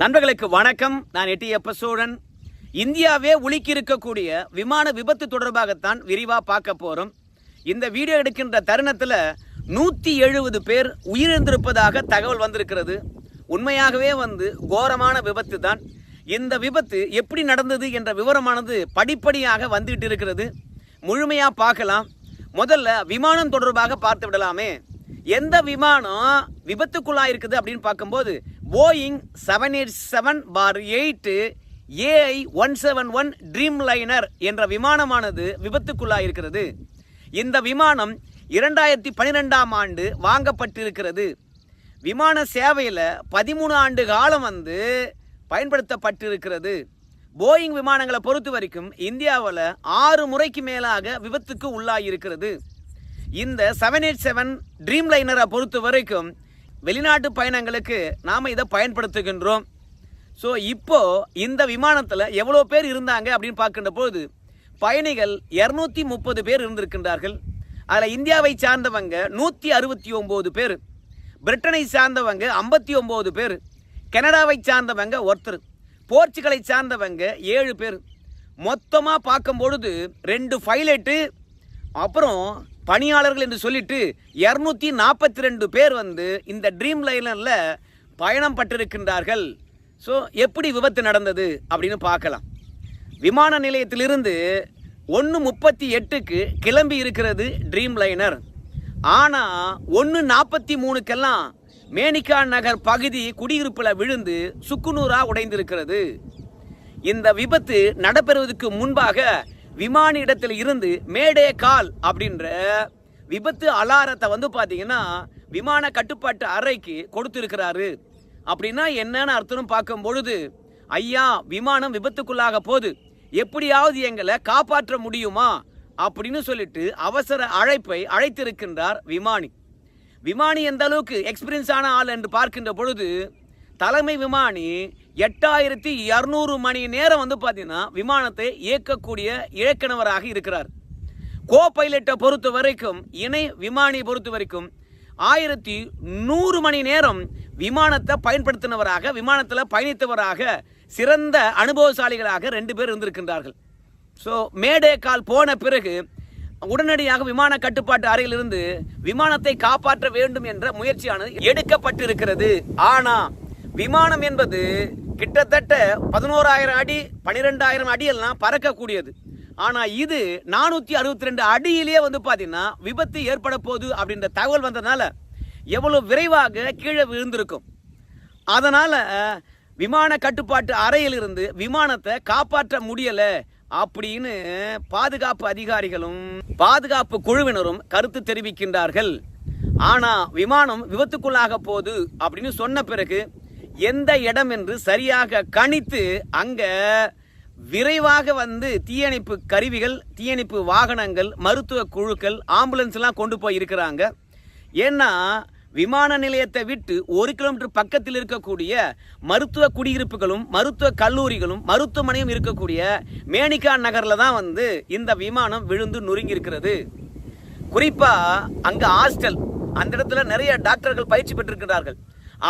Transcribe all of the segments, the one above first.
நண்பர்களுக்கு வணக்கம். நான் எட்டியப்ப சோழன். இந்தியாவே உலுக்கி இருக்கக்கூடிய விமான விபத்து தொடர்பாகத்தான் விரிவா பார்க்க போறோம். இந்த வீடியோ எடுக்கின்ற தருணத்தில் 170 பேர் உயிரிழந்திருப்பதாக தகவல் வந்திருக்கிறது. உண்மையாகவே கோரமான விபத்து தான். இந்த விபத்து எப்படி நடந்தது என்ற விவரமானது படிப்படியாக வந்துட்டு இருக்கிறது. முழுமையா பார்க்கலாம். முதல்ல விமானம் தொடர்பாக பார்த்து விடலாமே. எந்த விமானம் விபத்துக்குள்ளா இருக்குது அப்படின்னு பார்க்கும்போது போயிங் 787-8 AI-171 ட்ரீம் லைனர் என்ற விமானமானது விபத்துக்குள்ளா இருக்கிறது. இந்த விமானம் 2012ஆம் ஆண்டு வாங்கப்பட்டிருக்கிறது. விமான சேவையில் 13 ஆண்டு காலம் பயன்படுத்தப்பட்டிருக்கிறது. போயிங் விமானங்களை பொறுத்த வரைக்கும் இந்தியாவில் 6 முறைக்கு மேலாக விபத்துக்கு உள்ளாகியிருக்கிறது. இந்த 787 ட்ரீம் லைனரை பொறுத்த வரைக்கும் வெளிநாட்டு பயணங்களுக்கு நாம் இதை பயன்படுத்துகின்றோம். ஸோ இப்போ இந்த விமானத்தில் எவ்வளோ பேர் இருந்தாங்க அப்படின்னு பார்க்கின்ற போது பயணிகள் 230 பேர் இருந்திருக்கின்றார்கள். அதில் இந்தியாவை சார்ந்தவங்க 169 பேர், பிரிட்டனை சார்ந்தவங்க 59 பேர், கனடாவை சார்ந்தவங்க ஒருத்தர், போர்ச்சுகலை சார்ந்தவங்க 7 பேர். மொத்தமாக பார்க்கும்பொழுது 2 பைலட்டு அப்புறம் பணியாளர்கள் என்று சொல்லிட்டு 242 பேர் இந்த ட்ரீம் லைனரில் பயணம் பட்டிருக்கின்றார்கள். ஸோ எப்படி விபத்து நடந்தது அப்படின்னு பார்க்கலாம். விமான நிலையத்திலிருந்து 1:38க்கு கிளம்பி இருக்கிறது ட்ரீம் லைனர். ஆனால் 1:43க்கெல்லாம் மேனிகா நகர் பகுதி குடியிருப்பில் விழுந்து சுக்குநூறாக உடைந்திருக்கிறது. இந்த விபத்து நடைபெறுவதற்கு முன்பாக விமான இடத்தில் இருந்து மேடே கால் அப்படின்ற விபத்து அலாரத்தை பார்த்தீங்கன்னா விமான கட்டுப்பாட்டு அறைக்கு கொடுத்திருக்கிறாரு. அப்படின்னா என்னன்னு அர்த்தம் பார்க்கும் பொழுது, ஐயா விமானம் விபத்துக்குள்ளாக போது, எப்படியாவது எங்களை காப்பாற்ற முடியுமா அப்படின்னு சொல்லிட்டு அவசர அழைப்பை அழைத்திருக்கின்றார் விமானி. விமானி எந்த அளவுக்கு எக்ஸ்பீரியன்ஸ் ஆன ஆள் என்று பார்க்கின்ற பொழுது தலைமை விமானி 8200 மணி நேரம் பார்த்தீங்கன்னா விமானத்தை இயக்கக்கூடிய இயக்குனவராக இருக்கிறார். கோ பைலட்டை பொறுத்த வரைக்கும், இணை விமானியை பொறுத்த வரைக்கும் 1100 மணி நேரம் விமானத்தை பயன்படுத்தினவராக, விமானத்தில் பயணித்தவராக, சிறந்த அனுபவசாலிகளாக 2 பேர் இருந்திருக்கின்றார்கள். ஸோ மேடே கால் போன பிறகு உடனடியாக விமான கட்டுப்பாட்டு அறையிலிருந்து விமானத்தை காப்பாற்ற வேண்டும் என்ற முயற்சியானது எடுக்கப்பட்டிருக்கிறது. ஆனால் விமானம் என்பது கிட்டத்தட்ட 11,000 அடி 12,000 அடி எல்லாம் பறக்கக்கூடியது. ஆனால் இது 462 அடியிலேயே பார்த்தீங்கன்னா விபத்து ஏற்பட போகுது அப்படின்ற தகவல் வந்ததுனால எவ்வளோ விரைவாக கீழே விழுந்திருக்கும். அதனால் விமான கட்டுப்பாட்டு அறையிலிருந்து விமானத்தை காப்பாற்ற முடியலை அப்படின்னு பாதுகாப்பு அதிகாரிகளும் பாதுகாப்பு குழுவினரும் கருத்து தெரிவிக்கின்றார்கள். ஆனால் விமானம் விபத்துக்குள்ளாக போகுது அப்படின்னு சொன்ன பிறகு எந்த இடம் என்று சரியாக கணித்து அங்க விரைவாக தீயணைப்பு கருவிகள், தீயணைப்பு வாகனங்கள், மருத்துவ குழுக்கள், ஆம்புலன்ஸ் எல்லாம் கொண்டு போய் இருக்கிறாங்க. ஏன்னா விமான நிலையத்தை விட்டு 1 கிலோமீட்டர் பக்கத்தில் இருக்கக்கூடிய மருத்துவ குடியிருப்புகளும் மருத்துவ கல்லூரிகளும் மருத்துவமனையும் இருக்கக்கூடிய மேனிகா நகர்ல தான் இந்த விமானம் விழுந்து நொறுங்கி இருக்கிறது. குறிப்பா அங்க ஹாஸ்டல், அந்த இடத்துல நிறைய டாக்டர்கள் பயிற்சி பெற்றிருக்கிறார்கள்.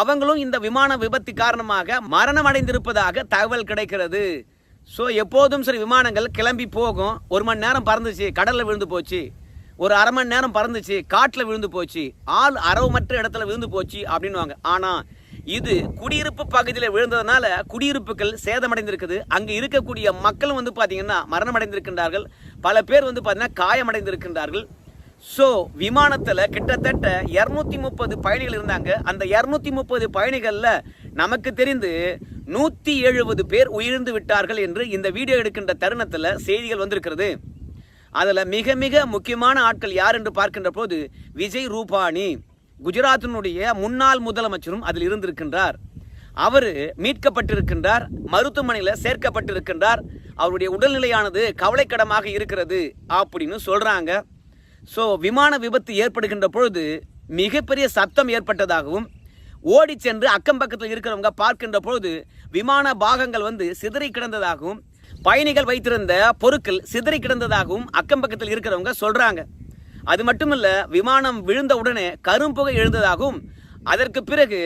அவங்களும் இந்த விமான விபத்து காரணமாக மரணம் அடைந்திருப்பதாக தகவல் கிடைக்கிறது. ஸோ எப்போதும் சரி விமானங்கள் கிளம்பி போகும். 1 மணி நேரம் பறந்துச்சு, கடலில் விழுந்து போச்சு. ஒரு அரை மணி நேரம் பறந்துச்சு, காட்டில் விழுந்து போச்சு, ஆள் அரவமற்ற இடத்துல விழுந்து போச்சு அப்படின்வாங்க. ஆனால் இது குடியிருப்பு பகுதியில் விழுந்ததுனால குடியிருப்புகள் சேதமடைந்திருக்குது. அங்கே இருக்கக்கூடிய மக்களும் பார்த்தீங்கன்னா மரணம் அடைந்திருக்கின்றார்கள். பல பேர் பார்த்தீங்கன்னா காயமடைந்திருக்கின்றார்கள். ஸோ விமானத்தில் கிட்டத்தட்ட 230 பயணிகள் இருந்தாங்க. அந்த 230 பயணிகளில் நமக்கு தெரிந்து 170 பேர் உயிரிழந்து விட்டார்கள் என்று இந்த வீடியோ எடுக்கின்ற தருணத்தில் செய்திகள் வந்திருக்கிறது. அதில் மிக மிக முக்கியமான ஆட்கள் யார் என்று பார்க்கின்ற போது விஜய் ரூபானி, குஜராத்தினுடைய முன்னாள் முதலமைச்சரும் அதில் இருந்திருக்கின்றார். அவர் மீட்கப்பட்டிருக்கின்றார், மருத்துவமனையில் சேர்க்கப்பட்டிருக்கின்றார். அவருடைய உடல்நிலையானது கவலைக்கிடமாக இருக்கிறது அப்படின்னு சொல்கிறாங்க. ஸோ விமான விபத்து ஏற்படுகின்ற பொழுது மிகப்பெரிய சத்தம் ஏற்பட்டதாகவும், ஓடி சென்று அக்கம் பக்கத்தில் இருக்கிறவங்க பார்க்கின்ற பொழுது விமான பாகங்கள் சிதறி கிடந்ததாகவும், பயணிகள் வைத்திருந்த பொருட்கள் சிதறி கிடந்ததாகவும் அக்கம் பக்கத்தில் இருக்கிறவங்க சொல்றாங்க. அது மட்டுமல்ல, விமானம் விழுந்த உடனே கரும்புகை எழுந்ததாகவும் அதற்கு பிறகு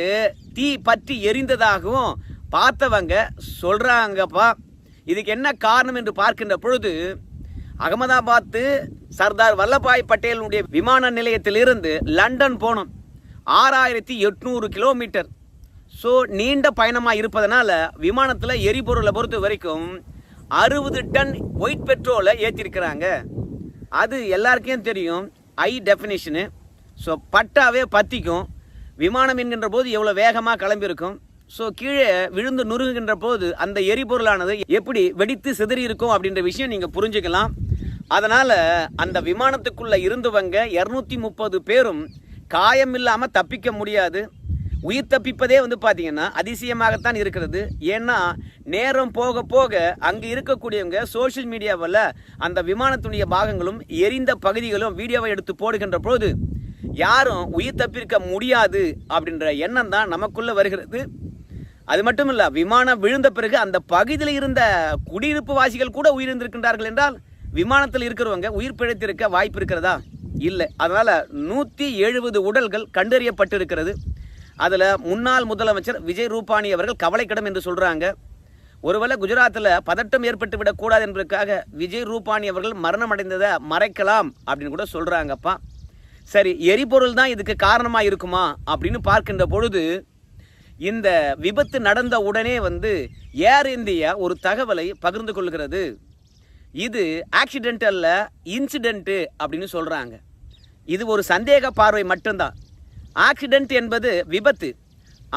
தீ பற்றி எரிந்ததாகவும் பார்த்தவங்க சொல்கிறாங்கப்பா. இதுக்கு என்ன காரணம் என்று பார்க்கின்ற பொழுது, அகமதாபாத்து சர்தார் வல்லபாய் பட்டேலுடைய விமான நிலையத்திலிருந்து லண்டன் போனோம் 6800 கிலோமீட்டர். ஸோ நீண்ட பயணமாக இருப்பதனால விமானத்தில் எரிபொருளை பொறுத்த வரைக்கும் 60 டன் ஒயிட் பெட்ரோலை ஏற்றிருக்கிறாங்க. அது எல்லாருக்கும் தெரியும், ஹை டெஃபினிஷனு. ஸோ பட்டாவே பற்றிக்கும். விமானம் என்கின்ற போது எவ்வளோ வேகமாக கிளம்பியிருக்கும். ஸோ கீழே விழுந்து நுறுங்குகின்ற போது அந்த எரிபொருளானது எப்படி வெடித்து சிதறி இருக்கும் அப்படின்ற விஷயம் நீங்கள் புரிஞ்சுக்கலாம். அதனால் அந்த விமானத்துக்குள்ளே இருந்தவங்க 230 பேரும் காயம் இல்லாமல் தப்பிக்க முடியாது. உயிர் தப்பிப்பதே பார்த்தீங்கன்னா அதிசயமாகத்தான் இருக்கிறது. ஏன்னா நேரம் போக போக அங்கே இருக்கக்கூடியவங்க சோஷியல் மீடியாவில் அந்த விமானத்துடைய பாகங்களும் எரிந்த பகுதிகளும் வீடியோவை எடுத்து போடுகின்ற போது யாரும் உயிர் தப்பிருக்க முடியாது அப்படின்ற எண்ணம் தான் நமக்குள்ளே வருகிறது. அது மட்டும் இல்லை, விமானம் விழுந்த பிறகு அந்த பகுதியில் இருந்த குடியிருப்பு வாசிகள் கூட உயிரிழந்திருக்கின்றார்கள் என்றால் விமானத்தில் இருக்கிறவங்க உயிர் பிழைத்திருக்க வாய்ப்பு இருக்கிறதா? இல்லை. அதனால் 170 உடல்கள் கண்டறியப்பட்டிருக்கிறது. அதில் முன்னாள் முதலமைச்சர் விஜய் ரூபானி அவர்கள் கவலைக்கிடம் என்று சொல்கிறாங்க. ஒருவேளை குஜராத்தில் பதட்டம் ஏற்பட்டு விடக்கூடாது என்பதற்காக விஜய் ரூபானி அவர்கள் மரணம் அடைந்ததை மறைக்கலாம் அப்படின்னு கூட சொல்கிறாங்கப்பா. சரி, எரிபொருள் தான் இதுக்கு காரணமாக இருக்குமா அப்படின்னு பார்க்கின்ற பொழுது, இந்த விபத்து நடந்த உடனே ஏர் இந்தியா ஒரு தகவலை பகிர்ந்து கொள்கிறது. இது ஆக்சிடென்டல்ல இன்சிடென்ட்டு அப்படின்னு சொல்கிறாங்க. இது ஒரு சந்தேக பார்வை மட்டும்தான். ஆக்சிடென்ட் என்பது விபத்து,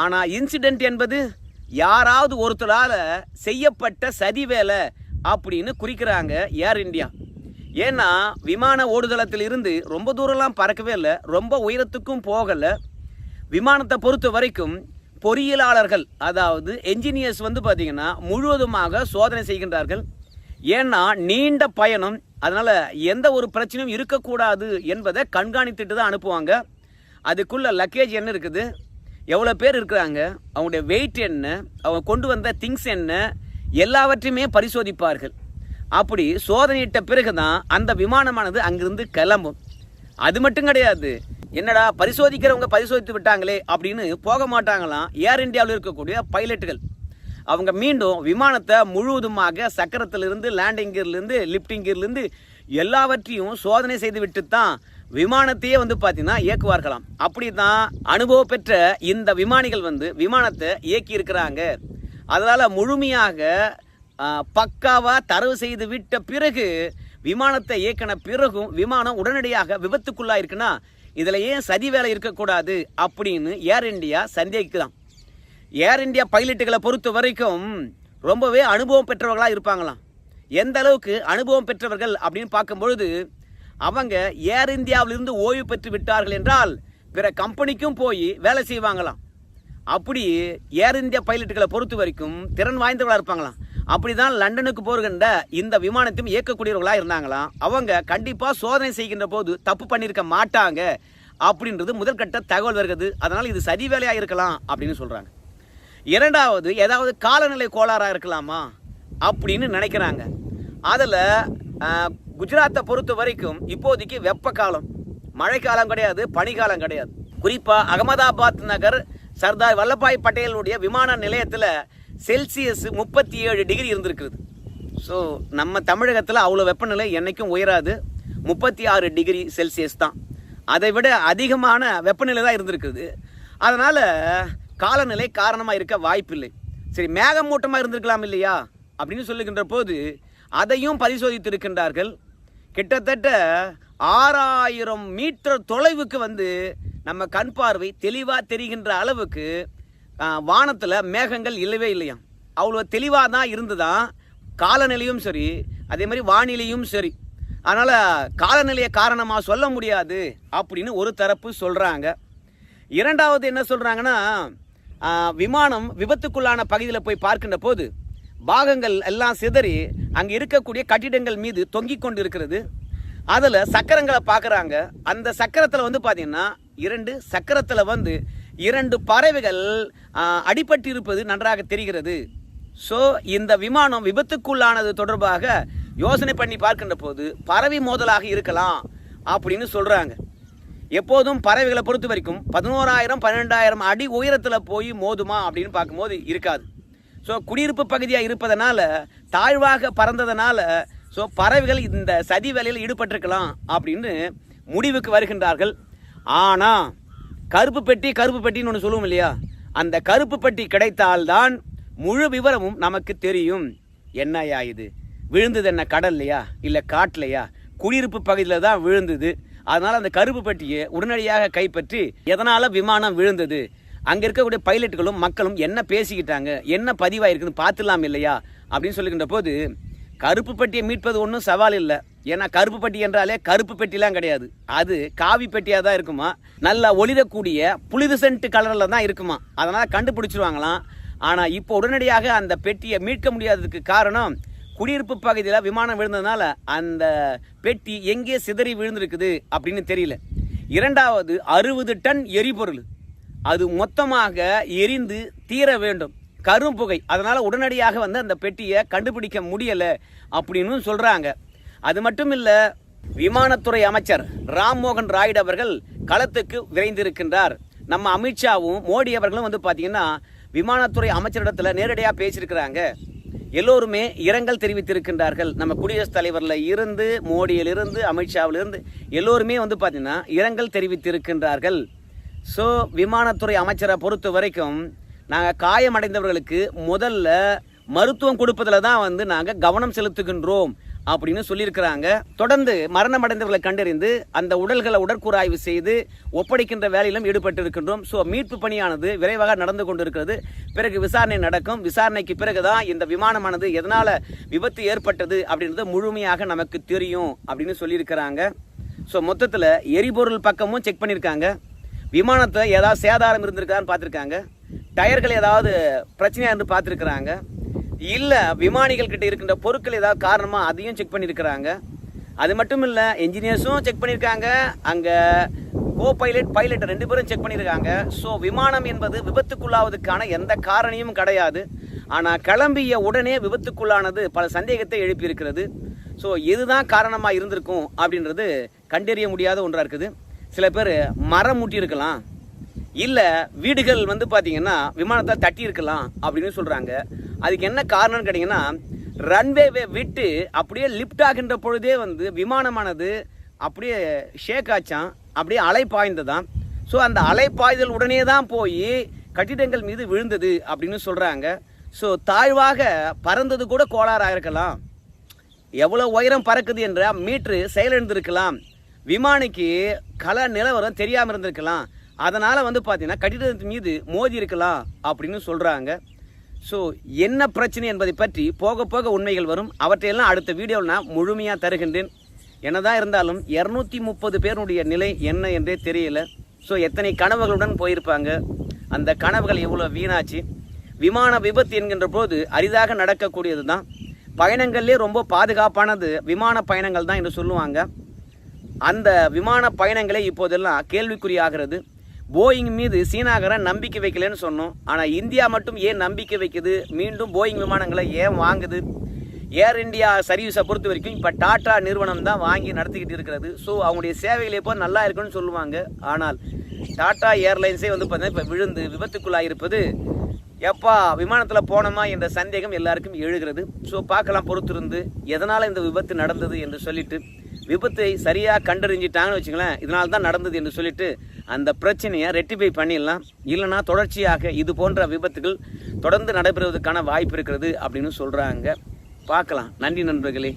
ஆனால் இன்சிடென்ட் என்பது யாராவது ஒருத்தரால் செய்யப்பட்ட சதி வேலை அப்படின்னு குறிக்கிறாங்க ஏர் இந்தியா. ஏன்னா விமான ஓடுதளத்தில் இருந்து ரொம்ப தூரம்லாம் பறக்கவே இல்லை, ரொம்ப உயரத்துக்கும் போகலை. விமானத்தை பொறுத்த வரைக்கும் பொறியியலாளர்கள், அதாவது என்ஜினியர்ஸ் பார்த்தீங்கன்னா முழுவதுமாக சோதனை செய்கின்றார்கள். ஏன்னா நீண்ட பயணம், அதனால் எந்த ஒரு பிரச்சனையும் இருக்கக்கூடாது என்பதை கண்காணித்துட்டு தான் அனுப்புவாங்க. அதுக்குள்ள லக்கேஜ் என்ன இருக்குது, எவ்வளோ பேர் இருக்கிறாங்க, அவங்களுடைய வெயிட் என்ன, அவங்க கொண்டு வந்த திங்ஸ் என்ன, எல்லாவற்றையுமே பரிசோதிப்பார்கள். அப்படி சோதனையிட்ட பிறகு தான் அந்த விமானமானது அங்கிருந்து கிளம்பும். அது மட்டும் கிடையாது, என்னடா பரிசோதிக்கிறவங்க பரிசோதித்து விட்டாங்களே அப்படின்னு போக மாட்டாங்களாம். ஏர் இந்தியாவில் இருக்கக்கூடிய பைலட்டுகள் அவங்க மீண்டும் விமானத்தை முழுவதுமாக சக்கரத்திலிருந்து, லேண்டிங் கியர்லேருந்து, லிப்டிங் கியர்லேருந்து எல்லாவற்றையும் சோதனை செய்து விட்டு தான் விமானத்தையே பார்த்தீங்கன்னா இயக்குவார்களாம். அப்படி தான் அனுபவம் பெற்ற இந்த விமானிகள் விமானத்தை இயக்கி இருக்கிறாங்க. அதனால் முழுமையாக பக்காவாக தரவு செய்து விட்ட பிறகு விமானத்தை இயக்கின பிறகும் விமானம் உடனடியாக விபத்துக்குள்ளாக இருக்குன்னா இதில் ஏன் சதி வேலை இருக்கக்கூடாது அப்படின்னு ஏர் இந்தியா சந்தேகிக்கலாம். ஏர் இந்தியா பைலட்டுகளை பொறுத்த வரைக்கும் ரொம்பவே அனுபவம் பெற்றவர்களாக இருப்பாங்களாம். எந்த அளவுக்கு அனுபவம் பெற்றவர்கள் அப்படின்னு பார்க்கும்பொழுது, அவங்க ஏர் இந்தியாவிலிருந்து ஓய்வு பெற்று விட்டார்கள் என்றால் பிற கம்பெனிக்கும் போய் வேலை செய்வாங்களாம். அப்படி ஏர் இந்தியா பைலட்டுகளை பொறுத்த வரைக்கும் திறன் வாய்ந்தவர்களாக இருப்பாங்களாம். அப்படி தான் லண்டனுக்கு போகின்ற இந்த விமானத்தையும் இயக்கக்கூடியவர்களாக இருந்தாங்களாம். அவங்க கண்டிப்பாக சோதனை செய்கின்ற போது தப்பு பண்ணியிருக்க மாட்டாங்க அப்படின்றது முதற்கட்ட தகவல் வருகிறது. அதனால் இது சதி வேலையாக இருக்கலாம் அப்படின்னு சொல்கிறாங்க. இரண்டாவது, ஏதாவது காலநிலை கோளாறாக இருக்கலாமா அப்படின்னு நினைக்கிறாங்க. அதில் குஜராத்தை பொறுத்த வரைக்கும் இப்போதைக்கு வெப்ப காலம், மழைக்காலம் கிடையாது, பனிக்காலம் கிடையாது. குறிப்பாக அகமதாபாத் நகர் சர்தார் வல்லபாய் பட்டேலுடைய விமான நிலையத்தில் செல்சியஸ் 37 டிகிரி இருந்திருக்குது. ஸோ நம்ம தமிழகத்தில் அவ்வளோ வெப்பநிலை என்றைக்கும் உயராது, 36 டிகிரி செல்சியஸ் தான். அதை விட அதிகமான வெப்பநிலை தான் இருந்திருக்குது. அதனால் காலநிலை காரணமாக இருக்க வாய்ப்பில்லை. சரி, மேகமூட்டமாக இருந்திருக்கலாம் இல்லையா அப்படின்னு சொல்லுகின்ற போது அதையும் பரிசோதித்து இருக்கின்றார்கள். கிட்டத்தட்ட 6000 மீட்டர் தொலைவுக்கு நம்ம கண் பார்வை தெளிவாக தெரிகின்ற அளவுக்கு வானத்தில் மேகங்கள் இல்லவே இல்லையாம். அவ்வளோ தெளிவாக தான் இருந்துதான் காலநிலையும் சரி, அதே மாதிரி வானிலையும் சரி. அதனால் காலநிலையை காரணமாக சொல்ல முடியாது அப்படின்னு ஒரு தரப்பு சொல்கிறாங்க. இரண்டாவது என்ன சொல்கிறாங்கன்னா, விமானம் விபத்துக்குள்ளான பகுதியில் போய் பார்க்கின்ற போது பாகங்கள் எல்லாம் சிதறி அங்கே இருக்கக்கூடிய கட்டிடங்கள் மீது தொங்கிக் கொண்டு இருக்கிறது. அதில் சக்கரங்களை பார்க்குறாங்க. அந்த சக்கரத்தில் பார்த்தீங்கன்னா 2 சக்கரத்தில் 2 பறவைகள் அடிபட்டு இருப்பது நன்றாக தெரிகிறது. ஸோ இந்த விமானம் விபத்துக்குள்ளானது தொடர்பாக யோசனை பண்ணி பார்க்கின்ற போது பறவை மோதலாக இருக்கலாம் அப்படின்னு சொல்கிறாங்க. எப்போதும் பறவைகளை பொறுத்த வரைக்கும் 11,000 12,000 அடி உயரத்தில் போய் மோதுமா அப்படின்னு பார்க்கும்போது இருக்காது. ஸோ குடியிருப்பு பகுதியாக இருப்பதனால தாழ்வாக பறந்ததனால ஸோ பறவைகள் இந்த சதி வேலையில் ஈடுபட்டிருக்கலாம் அப்படின்னு முடிவுக்கு வருகின்றார்கள். ஆனால் கருப்பு பெட்டின்னு ஒன்று சொல்லுவோம் இல்லையா, அந்த கருப்பு பெட்டி கிடைத்தால்தான் முழு விவரமும் நமக்கு தெரியும். என்னையா இது விழுந்தது, என்ன கடல்லையா இல்லை காட்டிலையா, குடியிருப்பு பகுதியில் தான் விழுந்தது. அதனால் அந்த கருப்பு பெட்டியை உடனடியாக கைப்பற்றி எதனால் விமானம் விழுந்தது, அங்கே இருக்கக்கூடிய பைலட்டுகளும் மக்களும் என்ன பேசிக்கிட்டாங்க, என்ன பதிவாயிருக்குன்னு பார்த்துலாம் இல்லையா அப்படின்னு சொல்லுகின்ற போது, கருப்பு பெட்டியை மீட்பது ஒன்றும் சவால் இல்லை. ஏன்னா கருப்பு பெட்டி என்றாலே கருப்பு பெட்டிலாம் கிடையாது, அது காவி பெட்டியாக தான் இருக்குமா, நல்லா ஒளிரக்கூடிய புளிதுசென்ட் கலரில் தான் இருக்குமா, அதனால் கண்டுபிடிச்சிருவாங்களாம். ஆனால் இப்போ உடனடியாக அந்த பெட்டியை மீட்க முடியாததுக்கு காரணம் குடியிருப்பு பகுதியில் விமானம் விழுந்ததுனால அந்த பெட்டி எங்கே சிதறி விழுந்திருக்குது அப்படின்னு தெரியல. இரண்டாவது 60 டன் எரிபொருள், அது மொத்தமாக எரிந்து தீர வேண்டும், கரும்புகை. அதனால் உடனடியாக அந்த பெட்டியை கண்டுபிடிக்க முடியலை அப்படின்னு சொல்கிறாங்க. அது மட்டும் இல்லை, விமானத்துறை அமைச்சர் ராம்மோகன் ராய்டு அவர்கள் களத்துக்கு விரைந்திருக்கின்றார். நம்ம அமித்ஷாவும் மோடி அவர்களும் பார்த்தீங்கன்னா விமானத்துறை அமைச்சரிடத்தில் நேரடியாக பேசியிருக்கிறாங்க. எல்லோருமே இரங்கல் தெரிவித்திருக்கின்றார்கள். நம்ம குடியரசுத் தலைவரில் இருந்து, மோடியிலிருந்து, அமித்ஷாவிலிருந்து எல்லோருமே பார்த்தீங்கன்னா இரங்கல் தெரிவித்திருக்கின்றார்கள். ஸோ விமானத்துறை அமைச்சரை பொறுத்த வரைக்கும் நாங்கள் காயமடைந்தவர்களுக்கு முதல்ல மருத்துவம் கொடுப்பதில் தான் நாங்கள் கவனம் செலுத்துகின்றோம் அப்படின்னு சொல்லியிருக்கிறாங்க. தொடர்ந்து மரணம் அடைந்தவர்களை கண்டறிந்து அந்த உடல்களை உடற்கூறாய்வு செய்து ஒப்படைக்கின்ற வேலையிலும் ஈடுபட்டு இருக்கின்றோம். ஸோ மீட்பு பணியானது விரைவாக நடந்து கொண்டிருக்கிறது. பிறகு விசாரணை நடக்கும். விசாரணைக்கு பிறகுதான் இந்த விமானமானது எதனால் விபத்து ஏற்பட்டது அப்படின்றது முழுமையாக நமக்கு தெரியும் அப்படின்னு சொல்லியிருக்கிறாங்க. ஸோ மொத்தத்தில் எரிபொருள் பக்கமும் செக் பண்ணியிருக்காங்க, விமானத்தை ஏதாவது சேதாரம் இருந்திருக்கான்னு பார்த்துருக்காங்க, டயர்கள் ஏதாவது பிரச்சனையாக இருந்து பார்த்துருக்குறாங்க, இல்லை விமானிகள் கிட்ட இருக்கின்ற பொருட்கள் ஏதாவது காரணமாக அதையும் செக் பண்ணியிருக்கிறாங்க. அது மட்டும் இல்லை, என்ஜினியர்ஸும் செக் பண்ணியிருக்காங்க, அங்கே பைலட் 2 பேரும் செக் பண்ணியிருக்காங்க. ஸோ விமானம் என்பது விபத்துக்குள்ளாவதுக்கான எந்த காரணியும் கிடையாது. ஆனால் கிளம்பிய உடனே விபத்துக்குள்ளானது பல சந்தேகத்தை எழுப்பியிருக்கிறது. ஸோ எதுதான் காரணமாக இருந்திருக்கும் அப்படின்றது கண்டறிய முடியாத ஒன்றாக இருக்குது. சில பேர் மரம் மூட்டி இருக்கலாம், இல்லை வீடுகள் பார்த்தீங்கன்னா விமானத்தை தட்டி இருக்கலாம் அப்படின்னு சொல்கிறாங்க. அதுக்கு என்ன காரணம்னு கேட்டிங்கன்னா, ரன்வேவை விட்டு அப்படியே லிஃப்ட் ஆகின்ற பொழுதே விமானமானது அப்படியே ஷேக் ஆச்சான், அப்படியே அலை பாய்ந்ததான். ஸோ அந்த அலை பாய்தல் உடனே தான் போய் கட்டிடங்கள் மீது விழுந்தது அப்படின்னு சொல்கிறாங்க. ஸோ தாழ்வாக பறந்தது கூட கோளாறாக இருக்கலாம், எவ்வளோ உயரம் பறக்குது என்ற மீட்ரு செயலிழந்திருக்கலாம், விமானிக்கு நிலவரம் தெரியாமல் இருந்திருக்கலாம், அதனால் பார்த்தீங்கன்னா கட்டிடத்தின் மீது மோதி இருக்கலாம் அப்படின்னு சொல்கிறாங்க. ஸோ என்ன பிரச்சனை என்பதை பற்றி போக போக உண்மைகள் வரும். அவற்றையெல்லாம் அடுத்த வீடியோவில் நான் முழுமையாக தருகின்றேன். என்னதான் இருந்தாலும் 230 பேருடைய நிலை என்ன என்றே தெரியல. ஸோ எத்தனை கனவுகளுடன் போயிருப்பாங்க, அந்த கனவுகள் எவ்வளோ வீணாச்சு. விமான விபத்து என்கின்ற போது அரிதாக நடக்கக்கூடியது தான். பயணங்கள்லேயே ரொம்ப பாதுகாப்பானது விமான பயணங்கள் தான் என்று சொல்லுவாங்க. அந்த விமான பயணங்களே இப்போதெல்லாம் கேள்விக்குறியாகிறது. போயிங் மீது சீனாக்காரன் நம்பிக்கை வைக்கலன்னு சொன்னோம், ஆனால் இந்தியா மட்டும் ஏன் நம்பிக்கை வைக்குது, மீண்டும் போயிங் விமானங்களை ஏன் வாங்குது? ஏர் இந்தியா சர்வீஸை பொறுத்த வரைக்கும் இப்போ டாடா நிறுவனம் தான் வாங்கி நடத்திக்கிட்டு இருக்கிறது. ஸோ அவங்களுடைய சேவைகள் எப்போ நல்லா இருக்குன்னு சொல்லுவாங்க. ஆனால் டாடா ஏர்லைன்ஸே பார்த்தீங்கன்னா இப்போ விழுந்து விபத்துக்குள்ளாயிருப்பது, எப்பா விமானத்தில் போனோமா என்ற சந்தேகம் எல்லாருக்கும் எழுகிறது. ஸோ பார்க்கலாம் பொறுத்திருந்து எதனால் இந்த விபத்து நடந்தது என்று சொல்லிட்டு, விபத்தை சரியாக கண்டறிஞ்சிட்டாங்கன்னு வச்சுங்களேன், இதனால தான் நடந்தது என்று சொல்லிட்டு அந்த பிரச்சனையை ரெக்டிஃபை பண்ணிடலாம். இல்லைனா தொடர்ச்சியாக இது போன்ற விபத்துகள் தொடர்ந்து நடைபெறுவதற்கான வாய்ப்பு இருக்கிறது அப்படின்னு சொல்கிறாங்க. பார்க்கலாம். நன்றி நண்பர்களே.